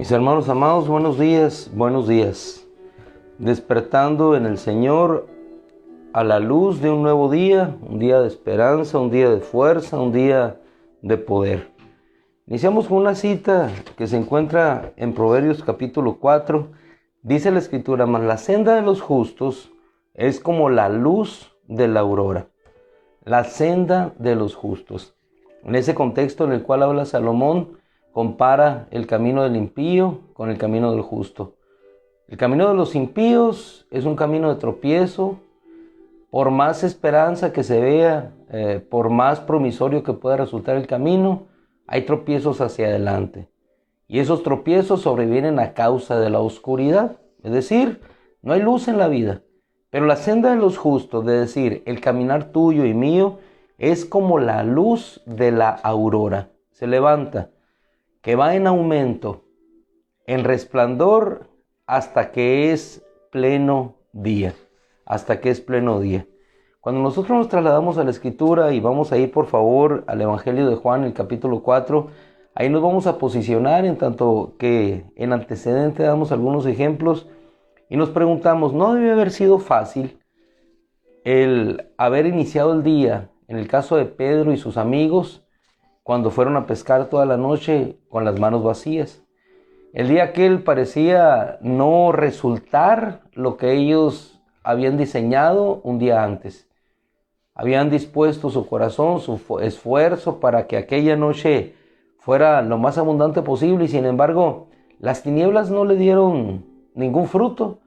Mis hermanos amados, buenos días, buenos días. Despertando en el Señor a la luz de un nuevo día, un día de esperanza, un día de fuerza, un día de poder. Iniciamos con una cita que se encuentra en Proverbios capítulo 4. Dice la Escritura: mas la senda de los justos es como la luz de la aurora. La senda de los justos. En ese contexto en el cual habla Salomón, compara el camino del impío con el camino del justo. El camino de los impíos es un camino de tropiezo. Por más esperanza que se vea, por más promisorio que pueda resultar el camino, hay tropiezos hacia adelante. Y esos tropiezos sobrevienen a causa de la oscuridad. Es decir, no hay luz en la vida. Pero la senda de los justos, es decir, el caminar tuyo y mío, es como la luz de la aurora. Se levanta, que va en aumento, en resplandor, hasta que es pleno día. Hasta que es pleno día. Cuando nosotros nos trasladamos a la Escritura, y vamos a ir por favor al Evangelio de Juan, el capítulo 4, ahí nos vamos a posicionar, en tanto que en antecedente damos algunos ejemplos, y nos preguntamos, ¿no debe haber sido fácil el haber iniciado el día, en el caso de Pedro y sus amigos, cuando fueron a pescar toda la noche con las manos vacías? El día aquel parecía no resultar lo que ellos habían diseñado un día antes. Habían dispuesto su corazón, su esfuerzo para que aquella noche fuera lo más abundante posible, y sin embargo las tinieblas no le dieron ningún fruto.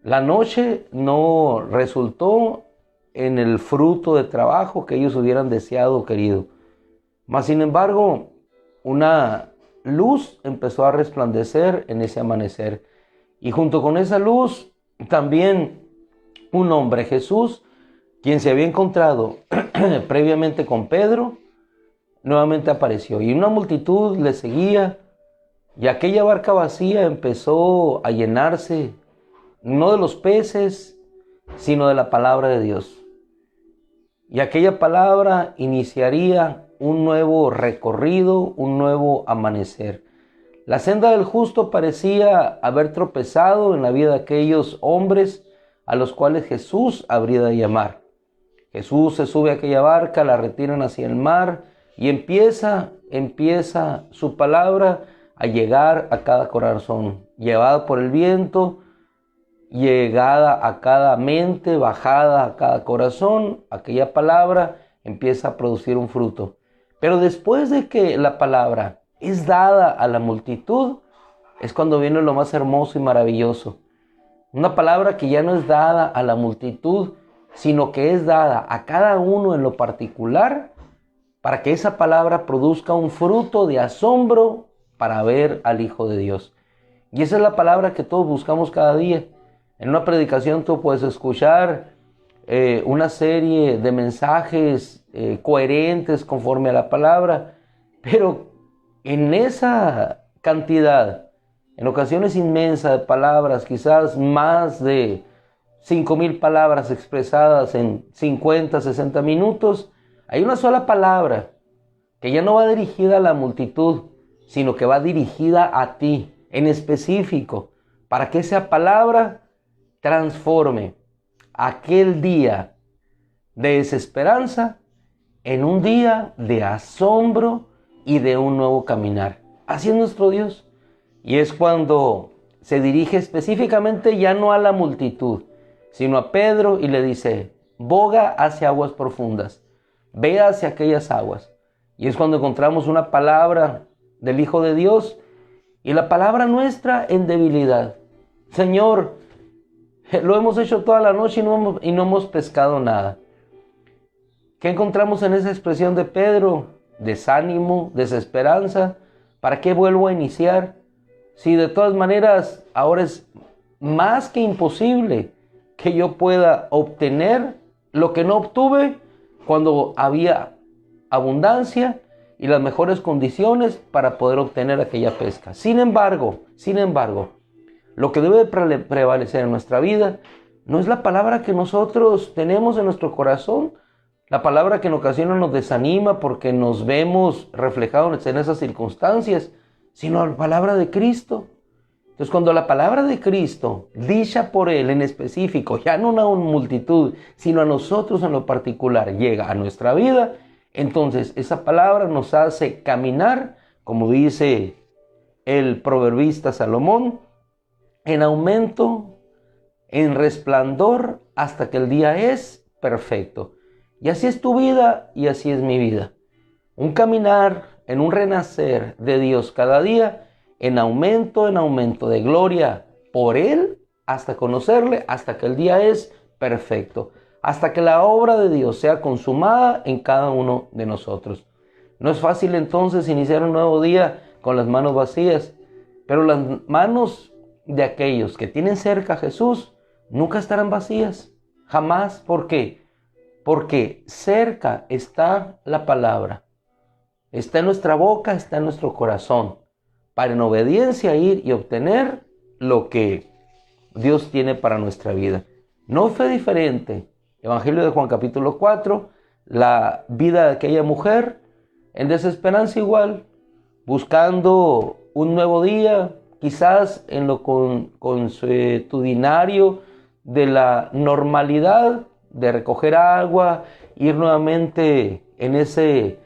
La noche no resultó en el fruto de trabajo que ellos hubieran deseado o querido. Mas sin embargo, una luz empezó a resplandecer en ese amanecer. Y junto con esa luz, también un hombre, Jesús, quien se había encontrado previamente con Pedro, nuevamente apareció. Y una multitud le seguía, y aquella barca vacía empezó a llenarse, no de los peces, sino de la palabra de Dios. Y aquella palabra iniciaría un nuevo recorrido, un nuevo amanecer. La senda del justo parecía haber tropezado en la vida de aquellos hombres a los cuales Jesús habría de llamar. Jesús se sube a aquella barca, la retiran hacia el mar, y empieza su palabra a llegar a cada corazón, llevada por el viento, llegada a cada mente, bajada a cada corazón. Aquella palabra empieza a producir un fruto. Pero después de que la palabra es dada a la multitud, es cuando viene lo más hermoso y maravilloso. Una palabra que ya no es dada a la multitud, sino que es dada a cada uno en lo particular, para que esa palabra produzca un fruto de asombro para ver al Hijo de Dios. Y esa es la palabra que todos buscamos cada día. En una predicación tú puedes escuchar una serie de mensajes coherentes conforme a la palabra, pero en esa cantidad, en ocasiones inmensa de palabras, quizás más de 5,000 palabras expresadas en 50, 60 minutos, hay una sola palabra que ya no va dirigida a la multitud, sino que va dirigida a ti en específico, para que esa palabra transforme aquel día de desesperanza en un día de asombro y de un nuevo caminar. Así es nuestro Dios. Y es cuando se dirige específicamente ya no a la multitud, sino a Pedro, y le dice: boga hacia aguas profundas, ve hacia aquellas aguas. Y es cuando encontramos una palabra del Hijo de Dios, y la palabra nuestra en debilidad. Señor, lo hemos hecho toda la noche y no hemos pescado nada. ¿Qué encontramos en esa expresión de Pedro? Desánimo, desesperanza. ¿Para qué vuelvo a iniciar? Si de todas maneras ahora es más que imposible que yo pueda obtener lo que no obtuve cuando había abundancia y las mejores condiciones para poder obtener aquella pesca. Sin embargo, lo que debe prevalecer en nuestra vida no es la palabra que nosotros tenemos en nuestro corazón, la palabra que en ocasiones nos desanima porque nos vemos reflejados en esas circunstancias, sino a la palabra de Cristo. Entonces, cuando la palabra de Cristo, dicha por Él en específico, ya no a una multitud, sino a nosotros en lo particular, llega a nuestra vida, entonces esa palabra nos hace caminar, como dice el proverbista Salomón, en aumento, en resplandor, hasta que el día es perfecto. Y así es tu vida y así es mi vida. Un caminar en un renacer de Dios cada día, en aumento de gloria por Él, hasta conocerle, hasta que el día es perfecto, hasta que la obra de Dios sea consumada en cada uno de nosotros. No es fácil entonces iniciar un nuevo día con las manos vacías, pero las manos de aquellos que tienen cerca a Jesús nunca estarán vacías, jamás. ¿Por qué? Porque cerca está la palabra, está en nuestra boca, está en nuestro corazón, para en obediencia ir y obtener lo que Dios tiene para nuestra vida. No fue diferente. Evangelio de Juan capítulo 4, la vida de aquella mujer en desesperanza igual, buscando un nuevo día, quizás en lo consuetudinario de la normalidad, de recoger agua, ir nuevamente en ese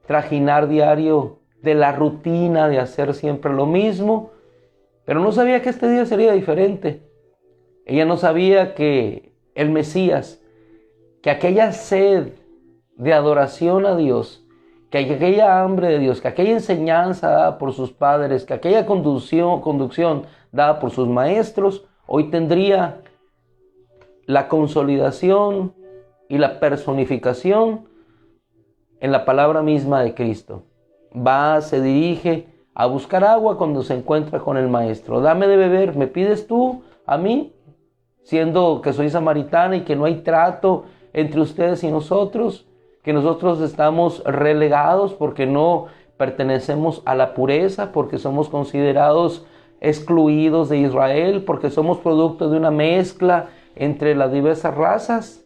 trajinar diario de la rutina de hacer siempre lo mismo, pero no sabía que este día sería diferente. Ella no sabía que el Mesías, que aquella sed de adoración a Dios, que aquella hambre de Dios, que aquella enseñanza dada por sus padres, que aquella conducción dada por sus maestros, hoy tendría la consolidación y la personificación en la palabra misma de Cristo. Va, se dirige a buscar agua cuando se encuentra con el maestro. Dame de beber, ¿me pides tú a mí? Siendo que soy samaritana y que no hay trato entre ustedes y nosotros, que nosotros estamos relegados porque no pertenecemos a la pureza, porque somos considerados excluidos de Israel, porque somos producto de una mezcla entre las diversas razas.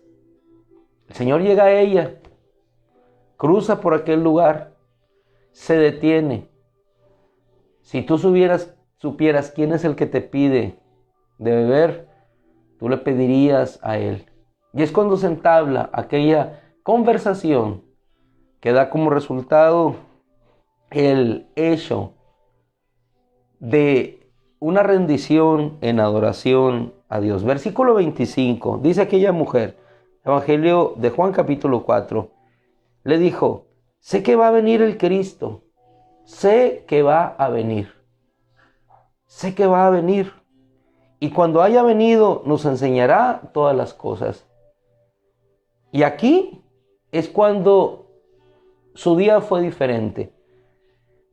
El Señor llega a ella, cruza por aquel lugar, se detiene. Si tú supieras quién es el que te pide de beber, tú le pedirías a Él. Y es cuando se entabla aquella conversación que da como resultado el hecho de una rendición en adoración a Dios. Versículo 25, dice aquella mujer, Evangelio de Juan capítulo 4, le dijo: sé que va a venir el Cristo, sé que va a venir, sé que va a venir, y cuando haya venido nos enseñará todas las cosas. Y aquí es cuando su día fue diferente.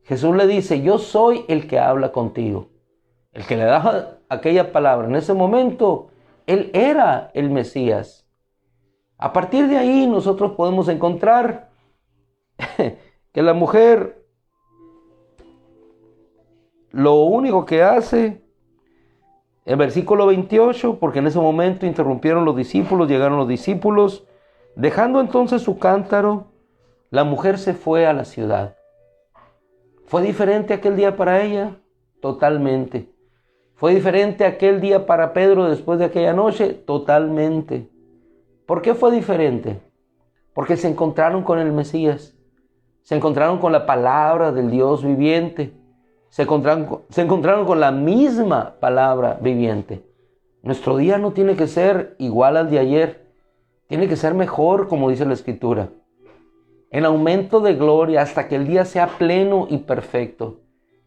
Jesús le dice: yo soy el que habla contigo. El que le da aquella palabra en ese momento, Él era el Mesías. A partir de ahí nosotros podemos encontrar que la mujer lo único que hace, en versículo 28, porque en ese momento interrumpieron los discípulos, llegaron los discípulos, dejando entonces su cántaro, la mujer se fue a la ciudad. ¿Fue diferente aquel día para ella? Totalmente. ¿Fue diferente aquel día para Pedro después de aquella noche? Totalmente. ¿Por qué fue diferente? Porque se encontraron con el Mesías, se encontraron con la palabra del Dios viviente, se encontraron con la misma palabra viviente. Nuestro día no tiene que ser igual al de ayer, tiene que ser mejor, como dice la Escritura, en aumento de gloria hasta que el día sea pleno y perfecto.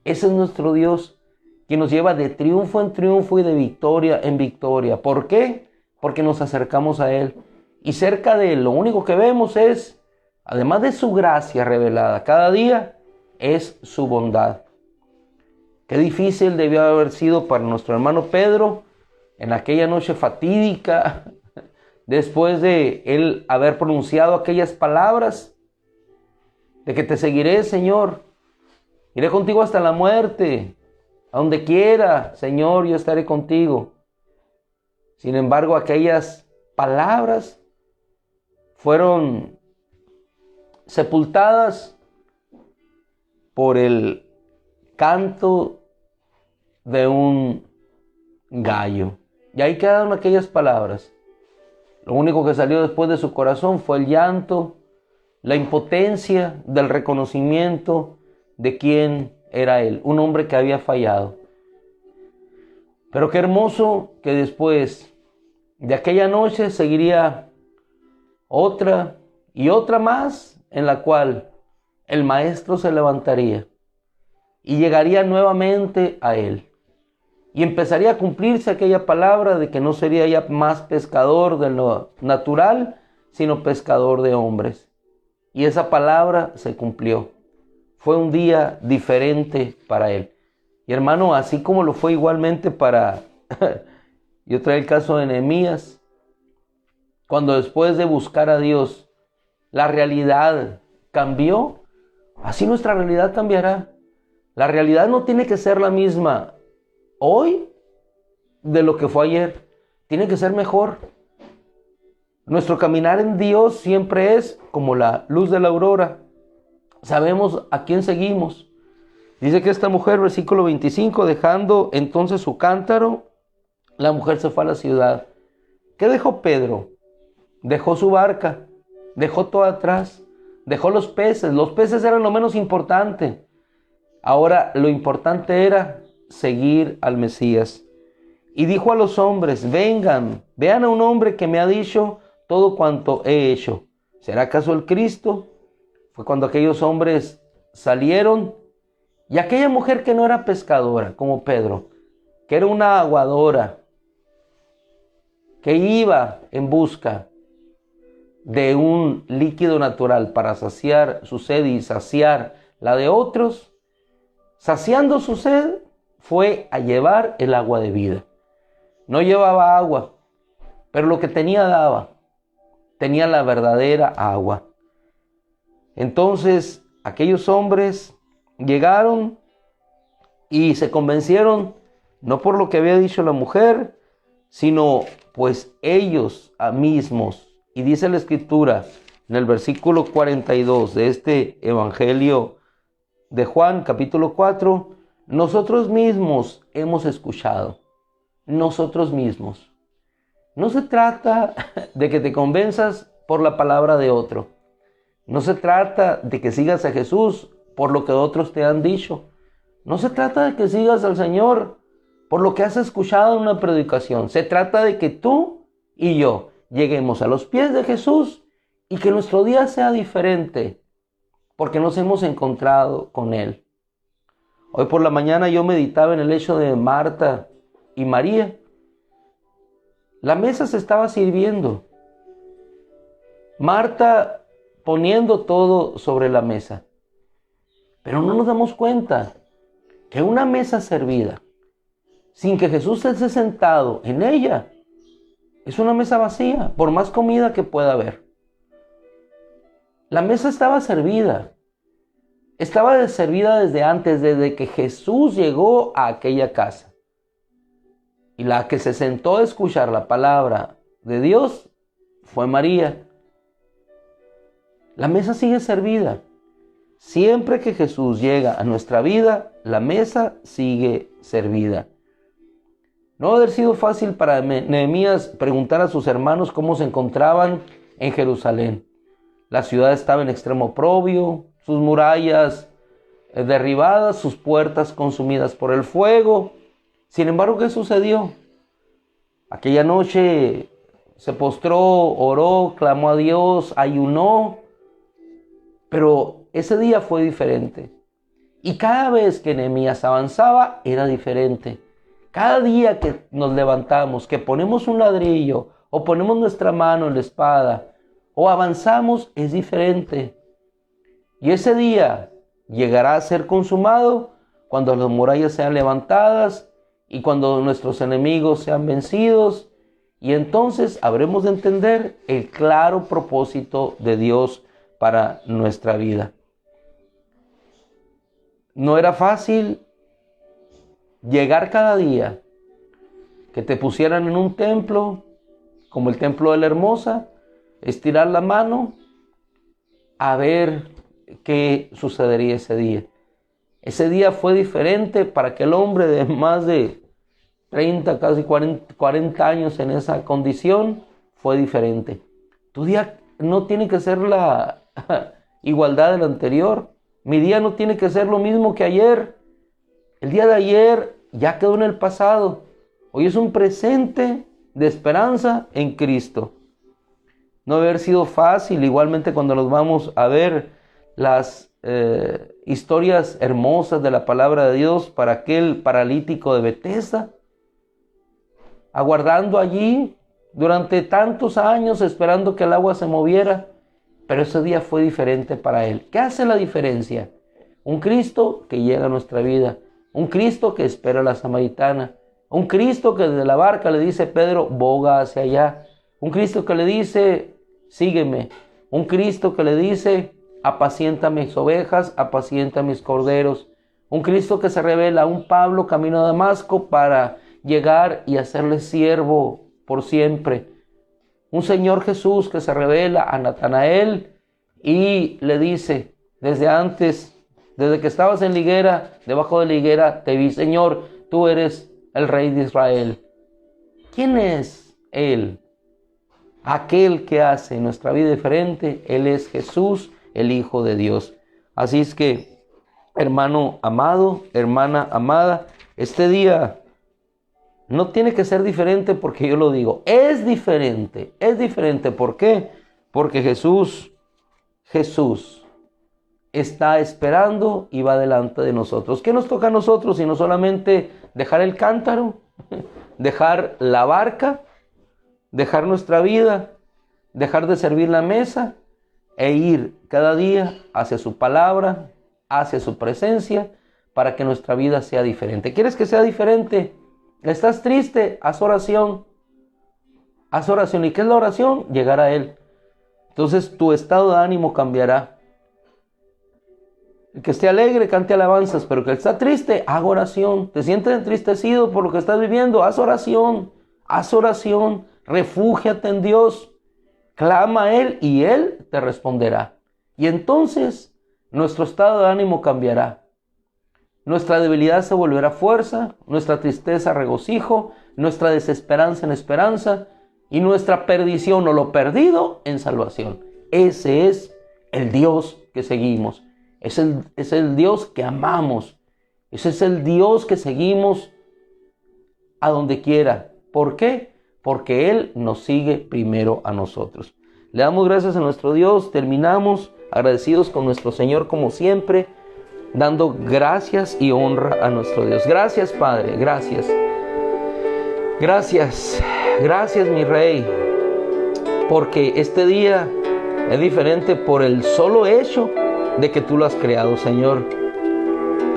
Ese es nuestro Dios, que nos lleva de triunfo en triunfo y de victoria en victoria. ¿Por qué? Porque nos acercamos a Él. Y cerca de Él lo único que vemos es, además de su gracia revelada cada día, es su bondad. Qué difícil debió haber sido para nuestro hermano Pedro en aquella noche fatídica, después de él haber pronunciado aquellas palabras, de que te seguiré, Señor, iré contigo hasta la muerte, a donde quiera, Señor, yo estaré contigo. Sin embargo, aquellas palabras fueron sepultadas por el canto de un gallo. Y ahí quedaron aquellas palabras. Lo único que salió después de su corazón fue el llanto, la impotencia del reconocimiento de quién era él, un hombre que había fallado. Pero qué hermoso que después de aquella noche seguiría otra y otra más, en la cual el maestro se levantaría y llegaría nuevamente a él. Y empezaría a cumplirse aquella palabra de que no sería ya más pescador de lo natural, sino pescador de hombres. Y esa palabra se cumplió. Fue un día diferente para él. Y hermano, así como lo fue igualmente para... Yo traigo el caso de Nehemías. Cuando después de buscar a Dios, la realidad cambió, así nuestra realidad cambiará. La realidad no tiene que ser la misma hoy de lo que fue ayer. Tiene que ser mejor. Nuestro caminar en Dios siempre es como la luz de la aurora. Sabemos a quién seguimos. Dice que esta mujer, versículo 25, dejando entonces su cántaro, la mujer se fue a la ciudad. ¿Qué dejó Pedro? Dejó su barca, dejó todo atrás, dejó los peces. Los peces eran lo menos importante. Ahora lo importante era seguir al Mesías. Y dijo a los hombres: vengan, vean a un hombre que me ha dicho todo cuanto he hecho. ¿Será acaso el Cristo? Fue cuando aquellos hombres salieron, y aquella mujer que no era pescadora como Pedro, que era una aguadora, que iba en busca de un líquido natural para saciar su sed y saciar la de otros, saciando su sed, fue a llevar el agua de vida. No llevaba agua, pero lo que tenía daba. Tenía la verdadera agua. Entonces aquellos hombres llegaron y se convencieron, no por lo que había dicho la mujer, sino pues ellos mismos. Y dice la Escritura en el versículo 42 de este Evangelio de Juan, capítulo 4, nosotros mismos hemos escuchado. Nosotros mismos. No se trata de que te convenzas por la palabra de otro. No se trata de que sigas a Jesús por lo que otros te han dicho. No se trata de que sigas al Señor por lo que has escuchado en una predicación. Se trata de que tú y yo lleguemos a los pies de Jesús y que nuestro día sea diferente porque nos hemos encontrado con Él. Hoy por la mañana yo meditaba en el hecho de Marta y María. La mesa se estaba sirviendo. Marta poniendo todo sobre la mesa. Pero no nos damos cuenta que una mesa servida, sin que Jesús esté sentado en ella, es una mesa vacía, por más comida que pueda haber. La mesa estaba servida. Estaba servida desde antes, desde que Jesús llegó a aquella casa. Y la que se sentó a escuchar la palabra de Dios fue María. La mesa sigue servida. Siempre que Jesús llega a nuestra vida, la mesa sigue servida. No va a haber sido fácil para Nehemías preguntar a sus hermanos cómo se encontraban en Jerusalén. La ciudad estaba en extremo oprobio, sus murallas derribadas, sus puertas consumidas por el fuego. Sin embargo, ¿qué sucedió? Aquella noche se postró, oró, clamó a Dios, ayunó, pero ese día fue diferente. Y cada vez que Nehemías avanzaba, era diferente. Cada día que nos levantamos, que ponemos un ladrillo, o ponemos nuestra mano en la espada, o avanzamos, es diferente. Y ese día llegará a ser consumado cuando las murallas sean levantadas y cuando nuestros enemigos sean vencidos. Y entonces habremos de entender el claro propósito de Dios para nuestra vida. No era fácil llegar cada día, que te pusieran en un templo, como el templo de la Hermosa, estirar la mano a ver qué sucedería ese día. Ese día fue diferente para aquel hombre de más de 30, casi 40 años en esa condición. Fue diferente. Tu día no tiene que ser la igualdad del anterior. Mi día no tiene que ser lo mismo que ayer. El día de ayer ya quedó en el pasado. Hoy es un presente de esperanza en Cristo. No debe haber sido fácil, igualmente cuando nos vamos a ver las historias hermosas de la palabra de Dios para aquel paralítico de Betesda, aguardando allí durante tantos años, esperando que el agua se moviera, pero ese día fue diferente para él. ¿Qué hace la diferencia? Un Cristo que llega a nuestra vida, un Cristo que espera a la samaritana, un Cristo que desde la barca le dice: Pedro, boga hacia allá. Un Cristo que le dice: sígueme. Un Cristo que le dice: apacienta mis ovejas, apacienta mis corderos. Un Cristo que se revela a un Pablo camino a Damasco para llegar y hacerle siervo por siempre. Un Señor Jesús que se revela a Natanael y le dice: desde antes, desde que estabas en la higuera, debajo de la higuera, te vi, Señor, tú eres el Rey de Israel. ¿Quién es Él? Aquel que hace nuestra vida diferente. Él es Jesús, el Hijo de Dios. Así es que, hermano amado, hermana amada, este día no tiene que ser diferente porque yo lo digo. Es diferente, es diferente. ¿Por qué? Porque Jesús está esperando y va delante de nosotros. ¿Qué nos toca a nosotros? Sino solamente dejar el cántaro, dejar la barca, dejar nuestra vida, dejar de servir la mesa e ir cada día hacia su palabra, hacia su presencia, para que nuestra vida sea diferente. ¿Quieres que sea diferente? ¿Estás triste? Haz oración. Haz oración. ¿Y qué es la oración? Llegar a Él. Entonces tu estado de ánimo cambiará. El que esté alegre, cante alabanzas, pero el que está triste, haga oración. ¿Te sientes entristecido por lo que estás viviendo? Haz oración. Haz oración. Refúgiate en Dios. Clama a Él y Él te responderá. Y entonces nuestro estado de ánimo cambiará. Nuestra debilidad se volverá fuerza, nuestra tristeza regocijo, nuestra desesperanza en esperanza y nuestra perdición o lo perdido en salvación. Ese es el Dios que seguimos. Es el Dios que amamos. Ese es el Dios que seguimos a donde quiera. ¿Por qué? Porque Él nos sigue primero a nosotros. Le damos gracias a nuestro Dios. Terminamos agradecidos con nuestro Señor como siempre, dando gracias y honra a nuestro Dios. Gracias, Padre, gracias. Gracias, gracias, mi Rey, porque este día es diferente por el solo hecho de que tú lo has creado, Señor.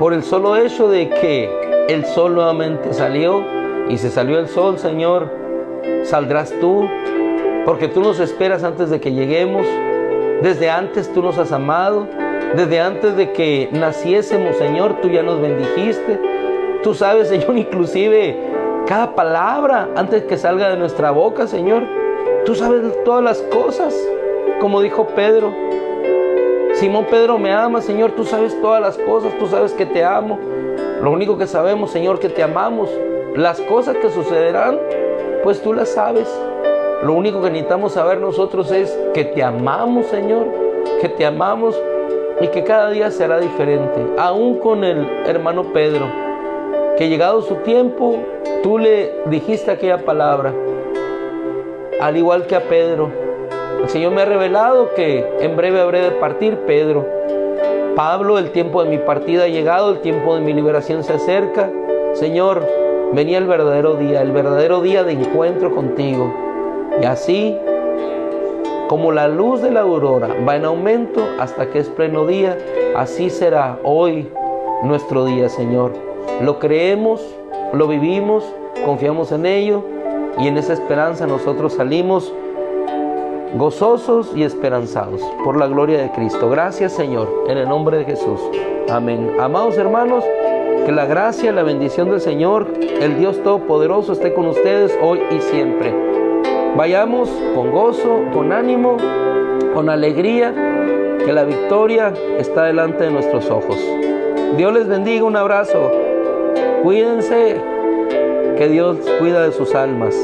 Por el solo hecho de que el sol nuevamente salió y se salió el sol, Señor, saldrás tú, porque tú nos esperas antes de que lleguemos. Desde antes tú nos has amado. Desde antes de que naciésemos, Señor, tú ya nos bendijiste. Tú sabes, Señor, inclusive cada palabra antes que salga de nuestra boca, Señor. Tú sabes todas las cosas, como dijo Pedro. Simón Pedro, me ama, Señor, tú sabes todas las cosas, tú sabes que te amo. Lo único que sabemos, Señor, que te amamos. Las cosas que sucederán, pues tú las sabes. Lo único que necesitamos saber nosotros es que te amamos, Señor, que te amamos y que cada día será diferente. Aún con el hermano Pedro, que llegado su tiempo, tú le dijiste aquella palabra, al igual que a Pedro. El Señor me ha revelado que en breve habré de partir, Pedro. Pablo, el tiempo de mi partida ha llegado, el tiempo de mi liberación se acerca. Señor, venía el verdadero día de encuentro contigo. Y así, como la luz de la aurora va en aumento hasta que es pleno día, así será hoy nuestro día, Señor. Lo creemos, lo vivimos, confiamos en ello y en esa esperanza nosotros salimos gozosos y esperanzados por la gloria de Cristo. Gracias, Señor, en el nombre de Jesús. Amén. Amados hermanos, que la gracia y la bendición del Señor, el Dios Todopoderoso, esté con ustedes hoy y siempre. Vayamos con gozo, con ánimo, con alegría, que la victoria está delante de nuestros ojos. Dios les bendiga, un abrazo. Cuídense, que Dios cuida de sus almas.